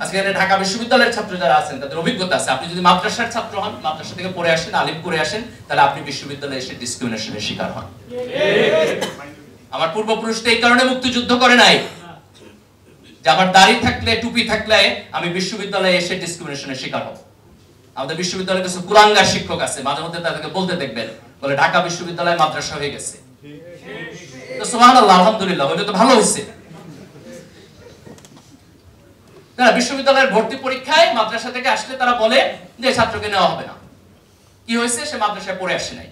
আজকে এখানে ঢাকা বিশ্ববিদ্যালয়ের ছাত্র যারা আছেন তাদের অভিজ্ঞতা আছে, আপনি যদি মাদ্রাসার ছাত্র হন, মাদ্রাসা থেকে পড়ে আসেন, আলিম করে আসেন, তাহলে আপনি বিশ্ববিদ্যালয়ে এসে ডিসক্রিমিনেশনের শিকার হন। আমার পূর্বপুরুষরা এই কারণে মুক্তিযুদ্ধ করে নাই যে আমার দাড়ি থাকলে টুপি থাকলে আমি বিশ্ববিদ্যালয়ে এসে ডিসক্রিমিনেশনের শিকার হব। আমাদের বিশ্ববিদ্যালয়ে কিছু কুলাঙ্গার শিক্ষক আছে, মাঝে মধ্যে তাদেরকে বলতে দেখবেন, বলে ঢাকা বিশ্ববিদ্যালয় মাদ্রাসা হয়ে গেছে। তো সুবহানাল্লাহ, আলহামদুলিল্লাহ, বলে তো ভালো হয়েছে। তারা বিশ্ববিদ্যালয়ের ভর্তি পরীক্ষায় মাদ্রাসা থেকে আসলে তারা বলে যে ছাত্রকে নেওয়া হবে না। কি হয়েছে? সে মাদ্রাসায় পড়ে আসে নাই,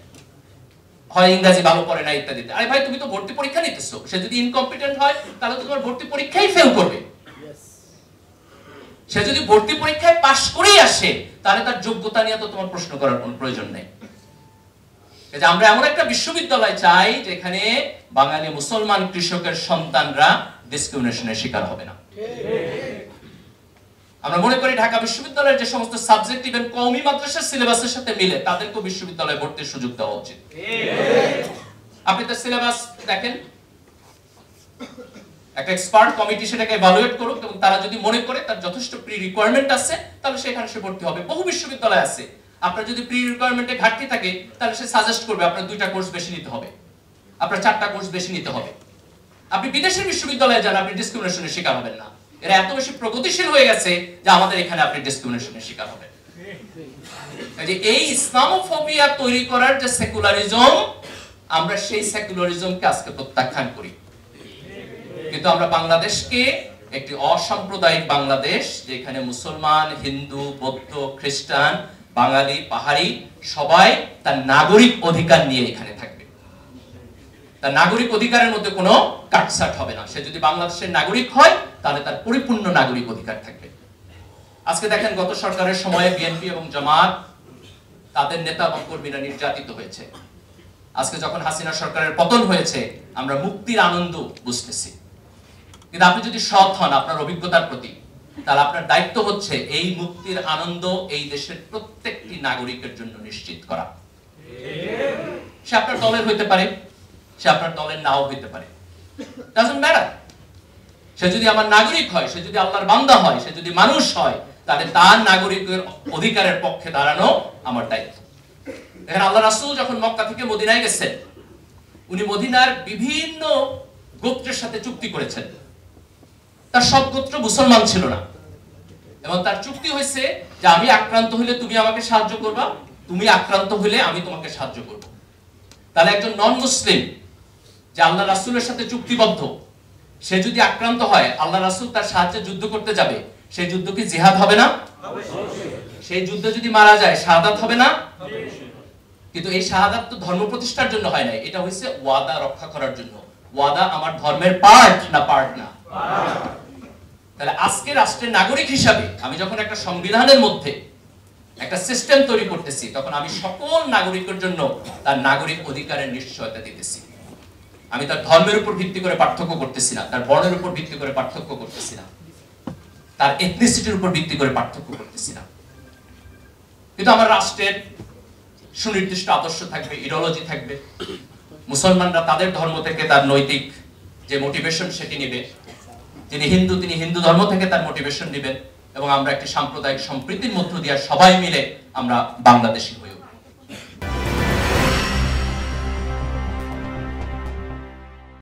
হয় ইংরেজি ভালো পড়ে না ইত্যাদি। আরে ভাই, তুমি তো ভর্তি পরীক্ষা নিতেছো, সে যদি ইনকম্পিটেন্ট হয় তাহলে তো তোমার ভর্তি পরীক্ষাই ফেল করবে। সে যদি ভর্তি পরীক্ষায় পাশ করেই আসে তাহলে তার যোগ্যতা নিয়ে তো তোমার প্রশ্ন করার কোনো প্রয়োজন নেই। আমরা এমন একটা বিশ্ববিদ্যালয় চাই যেখানে বাঙালি মুসলমান কৃষকের সন্তানরা ডিসক্রিমিনেশনের শিকার হবে না। আমরা মনে করি ঢাকা বিশ্ববিদ্যালয়ের যে সমস্ত সাবজেক্ট ইভেন কওমি মাদ্রাসার সিলেবাসের সাথে মিলে তাদেরকে বিশ্ববিদ্যালয়ে ভর্তির সুযোগ দেওয়া উচিত। আপনি তার সিলেবাস দেখেন, একটা এক্সপার্ট কমিটি সেটাকে ইভালুয়েট করুক এবং তারা যদি মনে করে তার যথেষ্ট প্রি রিকোয়ারমেন্ট আছে তাহলে সেখানে সে ভর্তি হবে। বহু বিশ্ববিদ্যালয় আছে, আপনার যদি প্রি রিকোয়ারমেন্টে ঘাটতি থাকে তাহলে সে সাজেস্ট করবে আপনার 2টা কোর্স বেশি নিতে হবে, আপনার 4টা কোর্স বেশি নিতে হবে। আপনি বিদেশের বিশ্ববিদ্যালয়ে যান, আপনি ডিসক্রিমিনেশনের শিকার হবেন না। এরা এত বেশি প্রগতিশীল হয়ে গেছে যে আমাদের এখানে আপনি ডিসক্রিমিনেশনের শিকার হবেন। এই ইসলামোফোবিয়া তৈরি করার যে সেকুলারিজম, আমরা সেই সেকুলারিজমকে আজকে প্রত্যাখ্যান করি। কিন্তু আমরা বাংলাদেশকে একটি অসাম্প্রদায়িক বাংলাদেশ, যেখানে মুসলমান, হিন্দু, বৌদ্ধ, খ্রিস্টান, বাঙালি, পাহাড়ি সবাই তার নাগরিক অধিকার নিয়ে এখানে থাকবে। তার নাগরিক অধিকারের মধ্যে কোনো কাটছাট হবে না। সে যদি বাংলাদেশের নাগরিক হয় তাহলে তার পরিপূর্ণ নাগরিক অধিকার থাকবে। আজকে দেখেন, গত সরকারের সময়ে বিএনপি এবং জামাত তাদের নেতা এবং কর্মীরা নির্যাতিত হয়েছে। আজকে যখন হাসিনা সরকারের পতন হয়েছে আমরা মুক্তির আনন্দ বুঝতেছি। কিন্তু আপনি যদি সৎ হন আপনার অভিজ্ঞতার প্রতি, তাহলে আপনার দায়িত্ব হচ্ছে এই মুক্তির আনন্দ এই দেশের প্রত্যেকটি নাগরিকের জন্য নিশ্চিত করা। সে আপনার দলের হইতে পারে, সে আপনার দলের নাও হইতে পারে, ডাজন্ট ম্যাটার। সে যদি আমার নাগরিক হয়, সে যদি আল্লাহর বান্দা হয়, সে যদি মানুষ হয়, তাহলে তার নাগরিকের অধিকারের পক্ষে দাঁড়ানো আমার দায়িত্ব। দেখেন, আল্লাহ রাসূল যখন মক্কা থেকে মদিনায় গেছেন, উনি মদিনার বিভিন্ন গোত্রের সাথে চুক্তি করেছেন। তার সব গোত্র মুসলমান ছিল না এবং তার চুক্তি হয়েছে যে আমি আক্রান্ত হইলে তুমি আমাকে সাহায্য করবা, তুমি আক্রান্ত হইলে আমি তোমাকে সাহায্য করব। তাহলে একজন নন মুসলিম যে আল্লাহ রাসূলের সাথে চুক্তিবদ্ধ, সে যদি আক্রান্ত হয়, আল্লাহ রাসূল তার সাহায্যে যুদ্ধ করতে যাবে, সেই যুদ্ধ কি জিহাদ হবে না? সেই যুদ্ধে যদি মারা যায় শাহাদাত হবে না? কিন্তু এই শাহাদাত তো ধর্ম প্রতিষ্ঠার জন্য হয় না, এটা হইছে ওয়াদা রক্ষা করার জন্য। ওয়াদা আমার ধর্মের পার্ট না পার্ট না? তাহলে আজকে রাষ্ট্রের নাগরিক হিসাবে আমি যখন একটা সংবিধানের মধ্যে একটা সিস্টেম তৈরি করতেছি, তখন আমি সকল নাগরিকের জন্য তার নাগরিক অধিকারের নিশ্চয়তা দিতেছি। আমি তার ধর্মের উপর ভিত্তি করে পার্থক্য করতেছি না, তার বর্ণের উপর ভিত্তি করে পার্থক্য করতেছি না, তার এথনিসিটির উপর ভিত্তি করে পার্থক্য করতেছি না। কিন্তু আমার রাষ্ট্রের সুনির্দিষ্ট আদর্শ থাকবে, ইডিওলজি থাকবে। মুসলমানরা তাদের ধর্ম থেকে তার নৈতিক যে মোটিভেশন সেটি নেবে, যিনি হিন্দু তিনি হিন্দু ধর্ম থেকে তার মোটিভেশন নেবেন, এবং আমরা একটি সাম্প্রদায়িক সম্প্রীতির মধ্য দিয়ে সবাই মিলে আমরা বাংলাদেশী